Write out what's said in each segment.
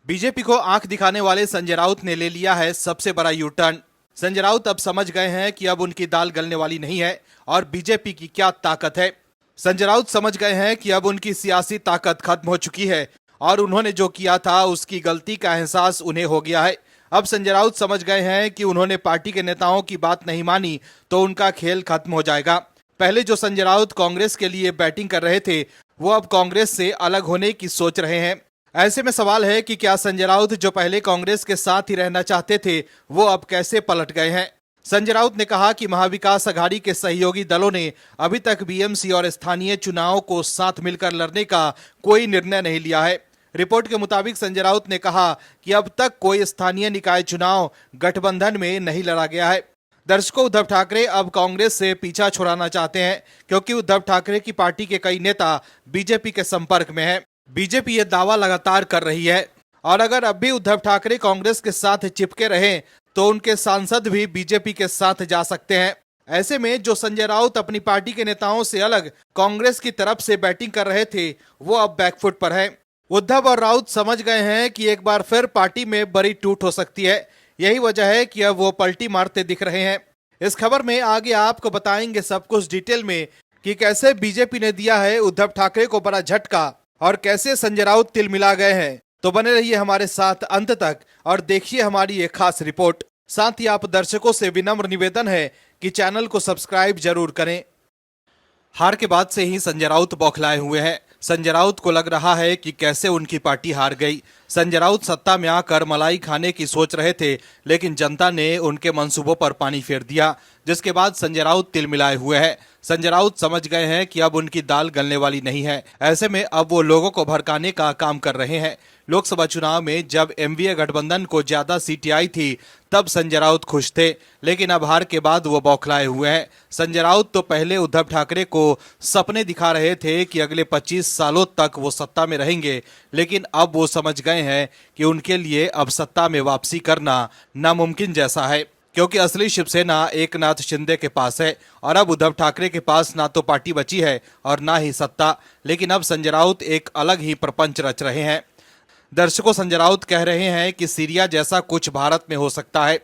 BJP को आंख दिखाने वाले संजय राउत ने ले लिया है सबसे बड़ा यू टर्न। संजय राउत अब समझ गए हैं कि अब उनकी दाल गलने वाली नहीं है और बीजेपी की क्या ताकत है। संजय राउत समझ गए हैं कि अब उनकी सियासी ताकत खत्म हो चुकी है और उन्होंने जो किया था उसकी गलती का एहसास उन्हें हो गया है। अब संजय राउत समझ गए हैं कि उन्होंने पार्टी के नेताओं की बात नहीं मानी तो उनका खेल खत्म हो जाएगा। पहले जो संजय राउत कांग्रेस के लिए बैटिंग कर रहे थे वो अब कांग्रेस से अलग होने की सोच रहे हैं। ऐसे में सवाल है कि क्या संजय राउत जो पहले कांग्रेस के साथ ही रहना चाहते थे वो अब कैसे पलट गए हैं। संजय राउत ने कहा कि महाविकास अघाड़ी के सहयोगी दलों ने अभी तक बीएमसी और स्थानीय चुनाव को साथ मिलकर लड़ने का कोई निर्णय नहीं लिया है। रिपोर्ट के मुताबिक संजय राउत ने कहा कि अब तक कोई स्थानीय निकाय चुनाव गठबंधन में नहीं लड़ा गया है। दर्शकों, उद्धव ठाकरे अब कांग्रेस से पीछा छुड़ाना चाहते हैं क्योंकि उद्धव ठाकरे की पार्टी के कई नेता बीजेपी के संपर्क में हैं। बीजेपी ये दावा लगातार कर रही है और अगर अब भी उद्धव ठाकरे कांग्रेस के साथ चिपके रहें तो उनके सांसद भी बीजेपी के साथ जा सकते हैं। ऐसे में जो संजय राउत अपनी पार्टी के नेताओं से अलग कांग्रेस की तरफ से बैटिंग कर रहे थे वो अब बैकफुट पर है। उद्धव और राउत समझ गए हैं कि एक बार फिर पार्टी में बड़ी टूट हो सकती है। यही वजह है कि अब वो पलटी मारते दिख रहे हैं। इस खबर में आगे आपको बताएंगे सब कुछ डिटेल में कि कैसे बीजेपी ने दिया है उद्धव ठाकरे को बड़ा झटका और कैसे संजय राउत तिलमिला गए हैं। तो बने रहिए हमारे साथ अंत तक और देखिए हमारी एक खास रिपोर्ट। साथ ही आप दर्शकों से विनम्र निवेदन है कि चैनल को सब्सक्राइब जरूर करें। हार के बाद से ही संजय राउत बौखलाए हुए हैं। संजय राउत को लग रहा है कि कैसे उनकी पार्टी हार गई। संजय राउत सत्ता में आकर मलाई खाने की सोच रहे थे लेकिन जनता ने उनके मंसूबों पर पानी फेर दिया, जिसके बाद संजय राउत तिलमिलाए हुए हैं। संजय राउत समझ गए हैं कि अब उनकी दाल गलने वाली नहीं है। ऐसे में अब वो लोगों को भड़काने का काम कर रहे हैं। लोकसभा चुनाव में जब एमवीए गठबंधन को ज्यादा सीटें आई थी तब संजय राउत खुश थे, लेकिन अब हार के बाद वो बौखलाए हुए हैं। संजय राउत तो पहले उद्धव ठाकरे को सपने दिखा रहे थे कि अगले 25 सालों तक वो सत्ता में रहेंगे, लेकिन अब वो समझ गए हैं कि उनके लिए अब सत्ता में वापसी करना नामुमकिन जैसा है, क्योंकि असली शिवसेना एकनाथ शिंदे के पास है और अब उद्धव ठाकरे के पास ना तो पार्टी बची है और ना ही सत्ता। लेकिन अब संजय राउत एक अलग ही प्रपंच रच रहे हैं। दर्शकों, संजय राउत कह रहे हैं कि सीरिया जैसा कुछ भारत में हो सकता है।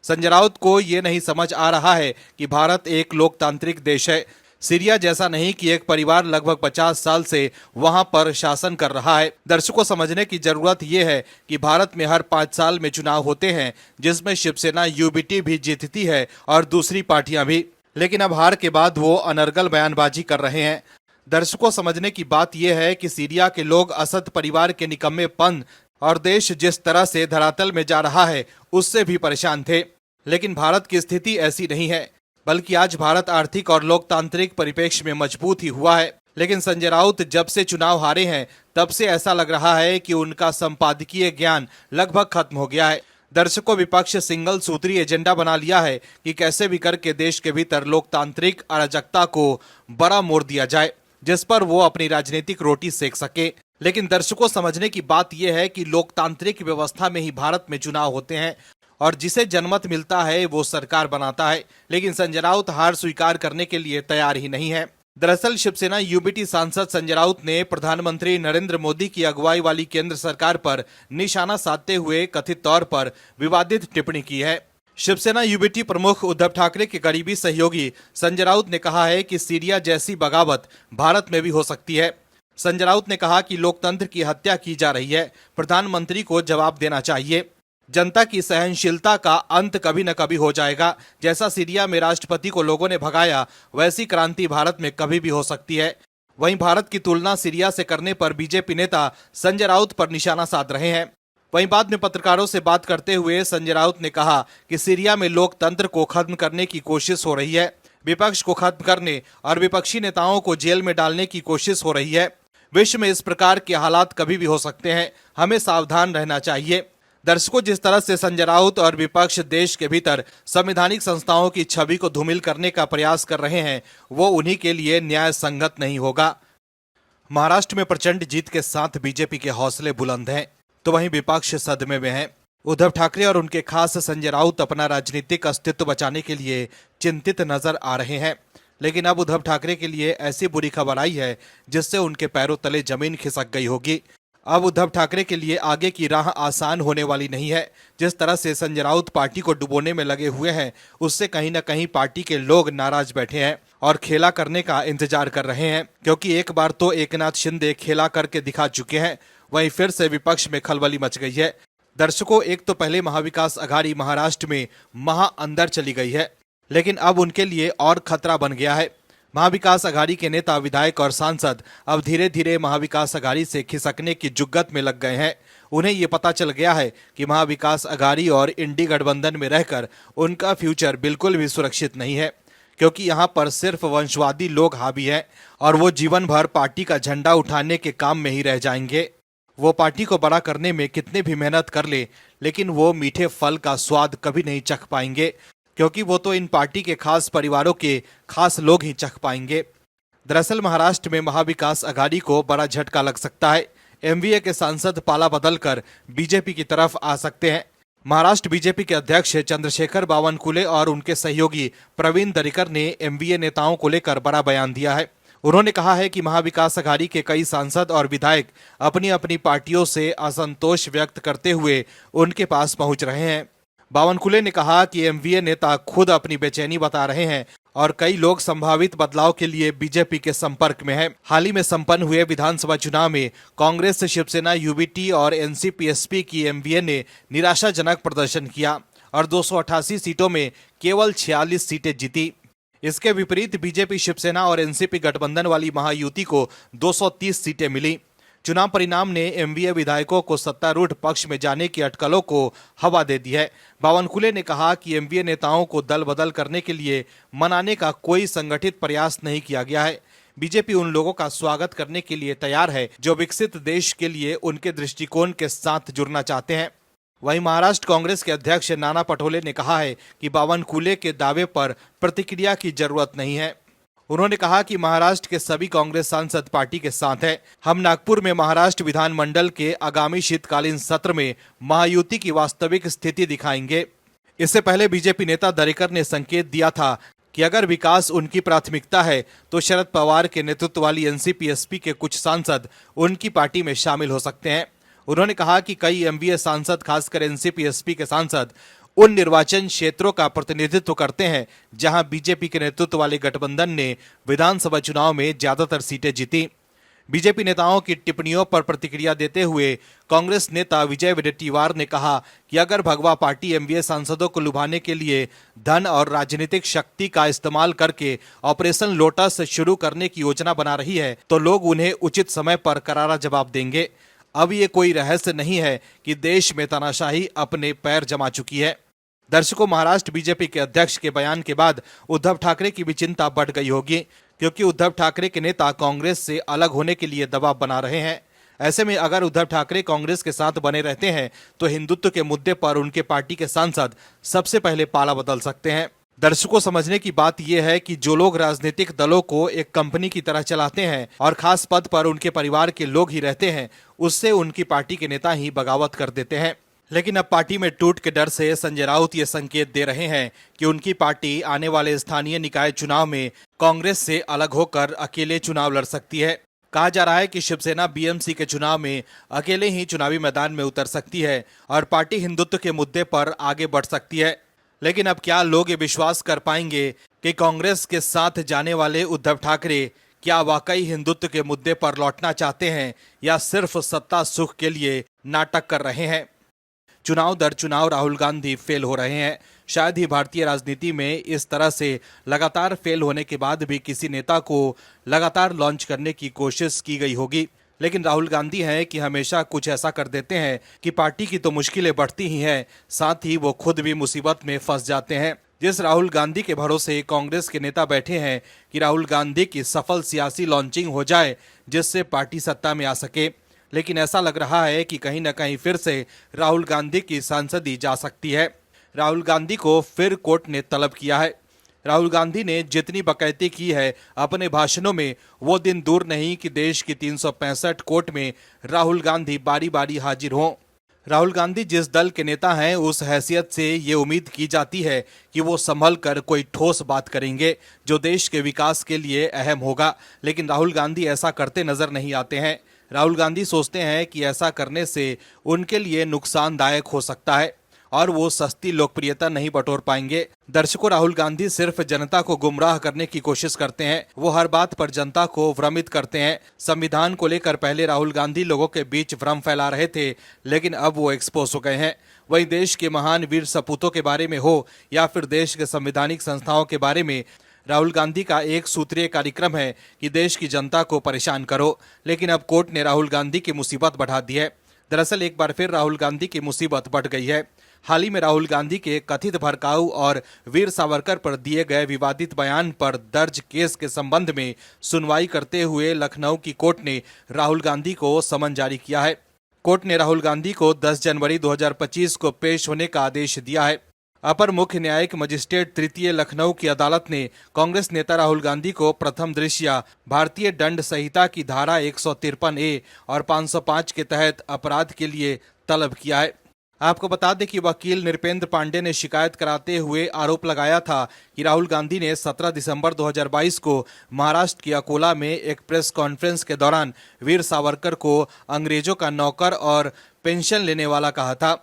संजय राउत को ये नहीं समझ आ रहा है कि भारत एक लोकतांत्रिक देश है, सीरिया जैसा नहीं कि एक परिवार लगभग 50 साल से वहां पर शासन कर रहा है। दर्शकों, समझने की जरूरत यह है कि भारत में हर 5 साल में चुनाव होते हैं जिसमें शिवसेना यूबीटी भी जीतती है और दूसरी पार्टियां भी, लेकिन अब हार के बाद वो अनर्गल बयानबाजी कर रहे हैं। दर्शकों, समझने की बात यह है कि सीरिया के लोग असद परिवार के निकम्मेपन और देश जिस तरह से धरातल में जा रहा है उससे भी परेशान थे, लेकिन भारत की स्थिति ऐसी नहीं है, बल्कि आज भारत आर्थिक और लोकतांत्रिक परिप्रेक्ष्य में मजबूत ही हुआ है। लेकिन संजय राउत जब से चुनाव हारे हैं तब से ऐसा लग रहा है कि उनका संपादकीय ज्ञान लगभग खत्म हो गया है। दर्शकों, विपक्ष सिंगल सूत्री एजेंडा बना लिया है कि कैसे भी करके देश के भीतर लोकतांत्रिक अराजकता को बड़ा मोड़ दिया जाए जिस पर वो अपनी राजनीतिक रोटी सेक सके। लेकिन दर्शकों, समझने की बात यह है कि लोकतांत्रिक व्यवस्था में ही भारत में चुनाव होते हैं और जिसे जनमत मिलता है वो सरकार बनाता है। लेकिन संजय राउत हार स्वीकार करने के लिए तैयार ही नहीं है। दरअसल शिवसेना यूबीटी सांसद संजय राउत ने प्रधानमंत्री नरेंद्र मोदी की अगुवाई वाली केंद्र सरकार पर निशाना साधते हुए कथित तौर पर विवादित टिप्पणी की है। शिवसेना यूबीटी प्रमुख उद्धव ठाकरे के करीबी सहयोगी संजय राउत ने कहा है कि सीरिया जैसी बगावत भारत में भी हो सकती है। संजय राउत ने कहा कि लोकतंत्र की हत्या की जा रही है, प्रधानमंत्री को जवाब देना चाहिए। जनता की सहनशीलता का अंत कभी न कभी हो जाएगा। जैसा सीरिया में राष्ट्रपति को लोगों ने भगाया वैसी क्रांति भारत में कभी भी हो सकती है। वहीं भारत की तुलना सीरिया से करने पर बीजेपी नेता संजय राउत पर निशाना साध रहे हैं। वहीं बाद में पत्रकारों से बात करते हुए संजय राउत ने कहा कि सीरिया में लोकतंत्र को खत्म करने की कोशिश हो रही है, विपक्ष को खत्म करने और विपक्षी नेताओं को जेल में डालने की कोशिश हो रही है। विश्व में इस प्रकार के हालात कभी भी हो सकते हैं, हमें सावधान रहना चाहिए। दर्शकों, जिस तरह से संजय राउत और विपक्ष देश के भीतर संवैधानिक संस्थाओं की छवि को धूमिल करने का प्रयास कर रहे हैं वो उन्हीं के लिए न्याय संगत नहीं होगा। महाराष्ट्र में प्रचंड जीत के साथ बीजेपी के हौसले बुलंद हैं, तो वहीं विपक्ष सदमे में है। उद्धव ठाकरे और उनके खास संजय राउत अपना राजनीतिक अस्तित्व बचाने के लिए चिंतित नजर आ रहे हैं। लेकिन अब उद्धव ठाकरे के लिए ऐसी बुरी खबर आई है जिससे उनके पैरों तले जमीन खिसक गई होगी। अब उद्धव ठाकरे के लिए आगे की राह आसान होने वाली नहीं है। जिस तरह से संजय राउत पार्टी को डुबोने में लगे हुए हैं, उससे कहीं न कहीं पार्टी के लोग नाराज बैठे हैं और खेला करने का इंतजार कर रहे हैं, क्योंकि एक बार तो एकनाथ शिंदे खेला करके दिखा चुके हैं। वहीं फिर से विपक्ष में खलबली मच गई है। दर्शकों, एक तो पहले महाविकास अघाड़ी महाराष्ट्र में अंदर चली गई है, लेकिन अब उनके लिए और खतरा बन गया है। महाविकास अघाड़ी के नेता, विधायक और सांसद अब धीरे धीरे महाविकास अघाड़ी से खिसकने की जुग्गत में लग गए हैं। उन्हें ये पता चल गया है कि महाविकास अघाड़ी और इंडी गठबंधन में रहकर उनका फ्यूचर बिल्कुल भी सुरक्षित नहीं है, क्योंकि यहाँ पर सिर्फ वंशवादी लोग हावी हैं और वो जीवन भर पार्टी का झंडा उठाने के काम में ही रह जाएंगे। वो पार्टी को बड़ा करने में कितने भी मेहनत कर ले, लेकिन वो मीठे फल का स्वाद कभी नहीं चख पाएंगे, क्योंकि वो तो इन पार्टी के खास परिवारों के खास लोग ही चख पाएंगे। दरअसल महाराष्ट्र में महाविकास अघाड़ी को बड़ा झटका लग सकता है। एमवीए के सांसद पाला बदलकर बीजेपी की तरफ आ सकते हैं। महाराष्ट्र बीजेपी के अध्यक्ष चंद्रशेखर बावनकुले और उनके सहयोगी प्रवीण दरेकर ने एमवीए नेताओं को लेकर बड़ा बयान दिया है। उन्होंने कहा है कि महाविकास अघाड़ी के कई सांसद और विधायक अपनी अपनी पार्टियों से असंतोष व्यक्त करते हुए उनके पास पहुंच रहे हैं। बावनकुले ने कहा कि एमवीए नेता खुद अपनी बेचैनी बता रहे हैं और कई लोग संभावित बदलाव के लिए बीजेपी के संपर्क में हैं। हाल ही में संपन्न हुए विधानसभा चुनाव में कांग्रेस, शिवसेना, यूबीटी और एनसीपीएसपी की एमवीए ने निराशाजनक प्रदर्शन किया और 288 सीटों में केवल 46 सीटें जीती। इसके विपरीत बीजेपी, शिवसेना और एनसीपी गठबंधन वाली महायुति को 230 सीटें मिली। चुनाव परिणाम ने एमवीए विधायकों को सत्तारूढ़ पक्ष में जाने की अटकलों को हवा दे दी है। बावनकुले ने कहा कि एमवीए नेताओं को दल बदल करने के लिए मनाने का कोई संगठित प्रयास नहीं किया गया है। बीजेपी उन लोगों का स्वागत करने के लिए तैयार है जो विकसित देश के लिए उनके दृष्टिकोण के साथ जुड़ना चाहते हैं। वहीं महाराष्ट्र कांग्रेस के अध्यक्ष नाना पटोले ने कहा है कि बावनकुले के दावे पर प्रतिक्रिया की जरूरत नहीं है। उन्होंने कहा कि महाराष्ट्र के सभी कांग्रेस सांसद पार्टी के साथ हैं। हम नागपुर में महाराष्ट्र विधानमंडल के आगामी शीतकालीन सत्र में महायुति की वास्तविक स्थिति दिखाएंगे। इससे पहले बीजेपी नेता दरेकर ने संकेत दिया था कि अगर विकास उनकी प्राथमिकता है तो शरद पवार के नेतृत्व वाली एनसीपीएसपी के कुछ सांसद उनकी पार्टी में शामिल हो सकते हैं। उन्होंने कहा कि कई एमवीए सांसद, खासकर एनसीपीएसपी के सांसद, उन निर्वाचन क्षेत्रों का प्रतिनिधित्व करते हैं जहां बीजेपी के नेतृत्व वाले गठबंधन ने विधानसभा चुनाव में ज्यादातर सीटें जीती। बीजेपी नेताओं की टिप्पणियों पर प्रतिक्रिया देते हुए कांग्रेस नेता विजय वडेट्टीवार ने कहा कि अगर भगवा पार्टी एमवीए सांसदों को लुभाने के लिए धन और राजनीतिक शक्ति का इस्तेमाल करके ऑपरेशन लोटस शुरू करने की योजना बना रही है तो लोग उन्हें उचित समय पर करारा जवाब देंगे। अब ये कोई रहस्य नहीं है कि देश में तानाशाही अपने पैर जमा चुकी है। दर्शकों, महाराष्ट्र बीजेपी के अध्यक्ष के बयान के बाद उद्धव ठाकरे की भी चिंता बढ़ गई होगी, क्योंकि उद्धव ठाकरे के नेता कांग्रेस से अलग होने के लिए दबाव बना रहे हैं। ऐसे में अगर उद्धव ठाकरे कांग्रेस के साथ बने रहते हैं तो हिंदुत्व के मुद्दे पर उनके पार्टी के सांसद सबसे पहले पाला बदल सकते हैं। दर्शकों, समझने की बात यह है कि जो लोग राजनीतिक दलों को एक कंपनी की तरह चलाते हैं और खास पद पर उनके परिवार के लोग ही रहते हैं, उससे उनकी पार्टी के नेता ही बगावत कर देते हैं। लेकिन अब पार्टी में टूट के डर से संजय राउत ये संकेत दे रहे हैं कि उनकी पार्टी आने वाले स्थानीय निकाय चुनाव में कांग्रेस से अलग होकर अकेले चुनाव लड़ सकती है। कहा जा रहा है कि शिवसेना बीएमसी के चुनाव में अकेले ही चुनावी मैदान में उतर सकती है और पार्टी हिंदुत्व के मुद्दे पर आगे बढ़ सकती है। लेकिन अब क्या लोग ये विश्वास कर पाएंगे कि कांग्रेस के साथ जाने वाले उद्धव ठाकरे क्या वाकई हिंदुत्व के मुद्दे पर लौटना चाहते हैं या सिर्फ सत्ता सुख के लिए नाटक कर रहे हैं? चुनाव दर चुनाव राहुल गांधी फेल हो रहे हैं। शायद ही भारतीय राजनीति में इस तरह से लगातार फेल होने के बाद भी किसी नेता को लगातार लॉन्च करने की कोशिश की गई होगी। लेकिन राहुल गांधी हैं कि हमेशा कुछ ऐसा कर देते हैं कि पार्टी की तो मुश्किलें बढ़ती ही हैं, साथ ही वो खुद भी मुसीबत में फंस जाते हैं। जिस राहुल गांधी के भरोसे कांग्रेस के नेता बैठे हैं कि राहुल गांधी की सफल सियासी लॉन्चिंग हो जाए जिससे पार्टी सत्ता में आ सके, लेकिन ऐसा लग रहा है कि कहीं न कहीं फिर से राहुल गांधी की सांसदी जा सकती है। राहुल गांधी को फिर कोर्ट ने तलब किया है। राहुल गांधी ने जितनी बकैती की है अपने भाषणों में, वो दिन दूर नहीं कि देश की 365 कोर्ट में राहुल गांधी बारी बारी हाजिर हों। राहुल गांधी जिस दल के नेता हैं, उस हैसियत से ये उम्मीद की जाती है कि वो संभल कर कोई ठोस बात करेंगे जो देश के विकास के लिए अहम होगा, लेकिन राहुल गांधी ऐसा करते नजर नहीं आते हैं। राहुल गांधी सोचते हैं कि ऐसा करने से उनके लिए नुकसानदायक हो सकता है और वो सस्ती लोकप्रियता नहीं बटोर पाएंगे। दर्शकों, राहुल गांधी सिर्फ जनता को गुमराह करने की कोशिश करते हैं। वो हर बात पर जनता को भ्रमित करते हैं। संविधान को लेकर पहले राहुल गांधी लोगों के बीच भ्रम फैला रहे थे, लेकिन अब वो एक्सपोज हो गए हैं। वहीं देश के महान वीर सपूतों के बारे में हो या फिर देश के संवैधानिक संस्थाओं के बारे में, राहुल गांधी का एक सूत्रीय कार्यक्रम है कि देश की जनता को परेशान करो। लेकिन अब कोर्ट ने राहुल गांधी की मुसीबत बढ़ा दी है। दरअसल एक बार फिर राहुल गांधी की मुसीबत बढ़ गई है। हाल ही में राहुल गांधी के कथित भड़काऊ और वीर सावरकर पर दिए गए विवादित बयान पर दर्ज केस के संबंध में सुनवाई करते हुए लखनऊ की कोर्ट ने राहुल गांधी को समन जारी किया है। कोर्ट ने राहुल गांधी को 10 जनवरी 2025 को पेश होने का आदेश दिया है। अपर मुख्य न्यायिक मजिस्ट्रेट तृतीय लखनऊ की अदालत ने कांग्रेस नेता राहुल गांधी को प्रथम दृष्टया भारतीय दंड संहिता की धारा 153A और 505 के तहत अपराध के लिए तलब किया है। आपको बता दें कि वकील नृपेंद्र पांडे ने शिकायत कराते हुए आरोप लगाया था कि राहुल गांधी ने 17 दिसंबर 2022 को महाराष्ट्र के अकोला में एक प्रेस कॉन्फ्रेंस के दौरान वीर सावरकर को अंग्रेजों का नौकर और पेंशन लेने वाला कहा था।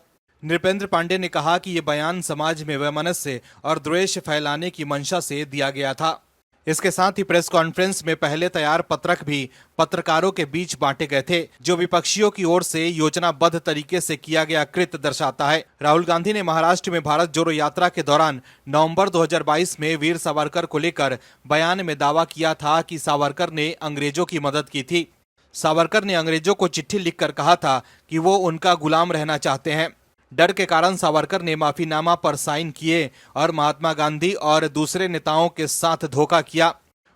नृपेंद्र पांडे ने कहा कि ये बयान समाज में वैमनस्य और द्वेष फैलाने की मंशा से दिया गया था। इसके साथ ही प्रेस कॉन्फ्रेंस में पहले तैयार पत्रक भी पत्रकारों के बीच बांटे गए थे, जो विपक्षियों की ओर से योजनाबद्ध तरीके से किया गया कृत्य दर्शाता है। राहुल गांधी ने महाराष्ट्र में भारत जोड़ो यात्रा के दौरान नवंबर 2022 में वीर सावरकर को लेकर बयान में दावा किया था कि सावरकर ने अंग्रेजों की मदद की थी। सावरकर ने अंग्रेजों को चिट्ठी लिखकर कहा था कि वो उनका गुलाम रहना चाहते हैं। डर के कारण सावरकर ने माफीनामा पर साइन किए और महात्मा गांधी और दूसरे नेताओं के साथ धोखा किया।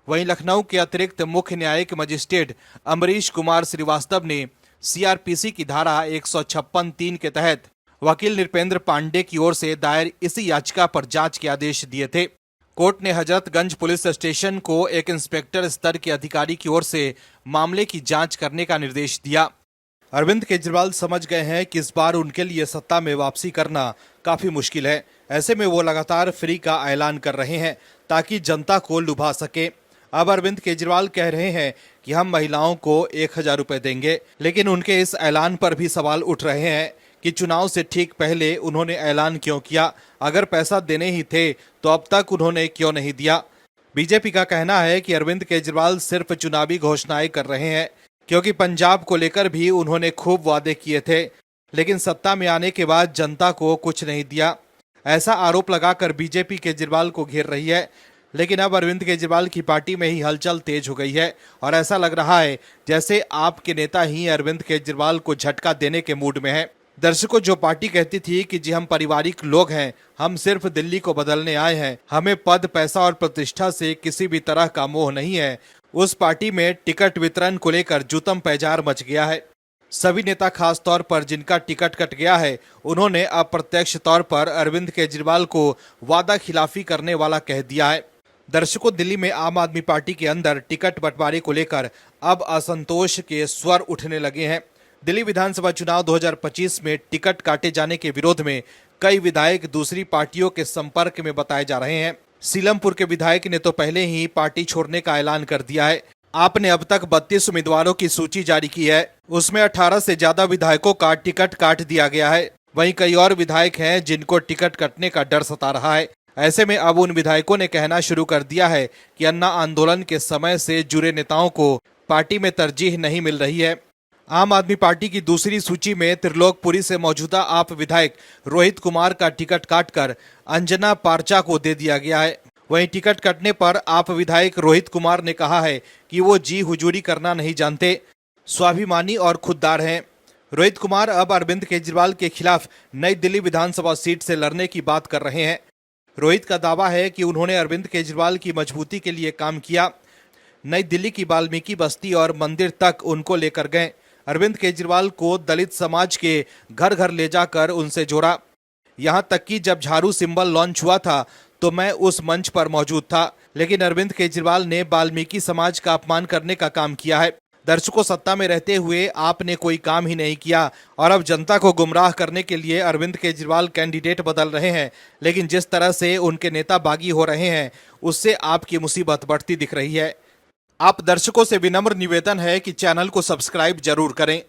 वहीं लखनऊ के अतिरिक्त मुख्य न्यायिक मजिस्ट्रेट अमरीश कुमार श्रीवास्तव ने सीआरपीसी की धारा 156(3) के तहत वकील नृपेंद्र पांडे की ओर से दायर इसी याचिका पर जांच के आदेश दिए थे। कोर्ट ने हजरतगंज पुलिस स्टेशन को एक इंस्पेक्टर स्तर के अधिकारी की ओर से मामले की जांच करने का निर्देश दिया। अरविंद केजरीवाल समझ गए हैं कि इस बार उनके लिए सत्ता में वापसी करना काफी मुश्किल है। ऐसे में वो लगातार फ्री का ऐलान कर रहे हैं ताकि जनता को लुभा सके। अब अरविंद केजरीवाल कह रहे हैं कि हम महिलाओं को 1000 रुपए देंगे, लेकिन उनके इस ऐलान पर भी सवाल उठ रहे हैं कि चुनाव से ठीक पहले उन्होंने ऐलान क्यों किया। अगर पैसा देने ही थे तो अब तक उन्होंने क्यों नहीं दिया। बीजेपी का कहना है कि अरविंद केजरीवाल सिर्फ चुनावी घोषणाएं कर रहे हैं, क्योंकि पंजाब को लेकर भी उन्होंने खूब वादे किए थे, लेकिन सत्ता में आने के बाद जनता को कुछ नहीं दिया। ऐसा आरोप लगाकर बीजेपी केजरीवाल को घेर रही है। लेकिन अब अरविंद केजरीवाल की पार्टी में ही हलचल तेज हो गई है और ऐसा लग रहा है जैसे आप के नेता ही अरविंद केजरीवाल को झटका देने के मूड में है। दर्शकों, जो पार्टी कहती थी कि जी हम पारिवारिक लोग हैं, हम सिर्फ दिल्ली को बदलने आए हैं, हमें पद, पैसा और प्रतिष्ठा से किसी भी तरह का मोह नहीं है, उस पार्टी में टिकट वितरण को लेकर जुतम पैजार मच गया है। सभी नेता, खास तौर पर जिनका टिकट कट गया है, उन्होंने अप्रत्यक्ष तौर पर अरविंद केजरीवाल को वादा खिलाफी करने वाला कह दिया है। दर्शकों, दिल्ली में आम आदमी पार्टी के अंदर टिकट बंटवारे को लेकर अब असंतोष के स्वर उठने लगे हैं। दिल्ली विधानसभा चुनाव 2025 में टिकट काटे जाने के विरोध में कई विधायक दूसरी पार्टियों के संपर्क में बताए जा रहे हैं। सीलमपुर के विधायक ने तो पहले ही पार्टी छोड़ने का ऐलान कर दिया है। आपने अब तक 32 उम्मीदवारों की सूची जारी की है, उसमें 18 से ज्यादा विधायकों का टिकट काट दिया गया है। वहीं कई और विधायक हैं जिनको टिकट कटने का डर सता रहा है। ऐसे में अब उन विधायकों ने कहना शुरू कर दिया है कि अन्ना आंदोलन के समय से जुड़े नेताओं को पार्टी में तरजीह नहीं मिल रही है। आम आदमी पार्टी की दूसरी सूची में त्रिलोकपुरी से मौजूदा आप विधायक रोहित कुमार का टिकट काटकर अंजना पारचा को दे दिया गया है। वहीं टिकट कटने पर आप विधायक रोहित कुमार ने कहा है कि वो जी हुजूरी करना नहीं जानते, स्वाभिमानी और खुददार हैं। रोहित कुमार अब अरविंद केजरीवाल के खिलाफ नई दिल्ली विधानसभा सीट से लड़ने की बात कर रहे हैं। रोहित का दावा है कि उन्होंने अरविंद केजरीवाल की मजबूती के लिए काम किया। नई दिल्ली की वाल्मीकि बस्ती और मंदिर तक उनको लेकर गए। अरविंद केजरीवाल को दलित समाज के घर घर ले जाकर उनसे जोड़ा। यहां तक कि जब झाड़ू सिंबल लॉन्च हुआ था तो मैं उस मंच पर मौजूद था, लेकिन अरविंद केजरीवाल ने वाल्मीकि समाज का अपमान करने का काम किया है। दर्शकों, सत्ता में रहते हुए आपने कोई काम ही नहीं किया और अब जनता को गुमराह करने के लिए अरविंद केजरीवाल कैंडिडेट बदल रहे हैं, लेकिन जिस तरह से उनके नेता बागी हो रहे हैं उससे आपकी मुसीबत बढ़ती दिख रही है। आप दर्शकों से विनम्र निवेदन है कि चैनल को सब्सक्राइब जरूर करें